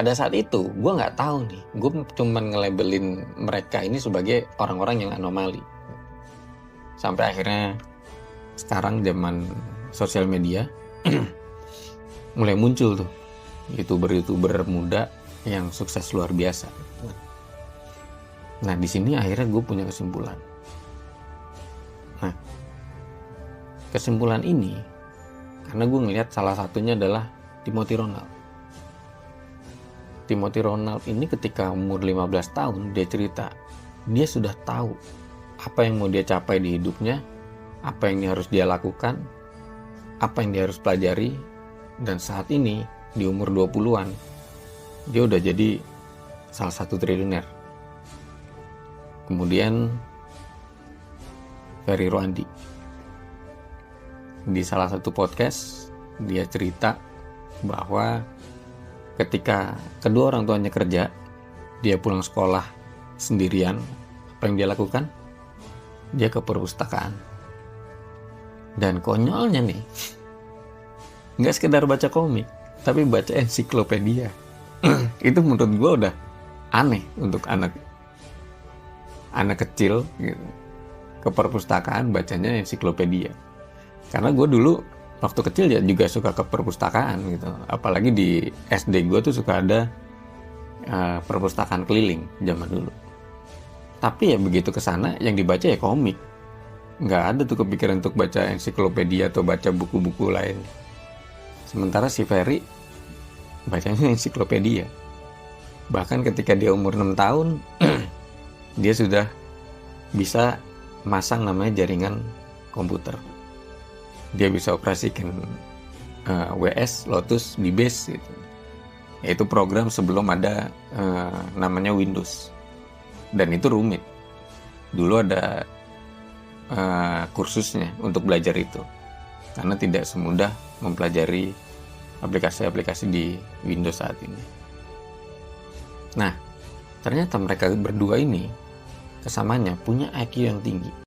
pada saat itu gue nggak tahu nih, gue cuma nge-labelin mereka ini sebagai orang-orang yang anomali. Sampai akhirnya sekarang zaman sosial media mulai muncul tuh youtuber muda yang sukses luar biasa. Nah di sini akhirnya gue punya kesimpulan. Nah kesimpulan ini karena gue ngelihat salah satunya adalah Timothy Ronald. Timothy Ronald ini ketika umur 15 tahun dia cerita, dia sudah tahu apa yang mau dia capai di hidupnya, apa yang harus dia lakukan, apa yang dia harus pelajari, dan saat ini di umur 20-an dia udah jadi salah satu triliuner. Kemudian Ferry Rohandi di salah satu podcast dia cerita bahwa ketika kedua orang tuanya kerja, dia pulang sekolah sendirian, apa yang dia lakukan? Dia ke perpustakaan. Dan konyolnya nih, nggak sekedar baca komik, tapi baca ensiklopedia. Itu menurut gue udah aneh untuk anak kecil gitu. Ke perpustakaan bacanya ensiklopedia. Karena gue dulu waktu kecil ya juga suka ke perpustakaan gitu. Apalagi di SD gue tuh suka ada perpustakaan keliling zaman dulu. Tapi ya begitu kesana yang dibaca ya komik. Nggak ada tuh kepikiran untuk baca ensiklopedia atau baca buku-buku lain. Sementara si Ferry bacanya ensiklopedia. Bahkan ketika dia umur 6 tahun dia sudah bisa masang namanya jaringan komputer. Dia bisa operasikan WS, Lotus, DBase gitu. Yaitu program sebelum ada namanya Windows. Dan itu rumit. Dulu ada kursusnya untuk belajar itu. Karena tidak semudah mempelajari aplikasi-aplikasi di Windows saat ini. Nah, ternyata mereka berdua ini kesamanya punya IQ yang tinggi.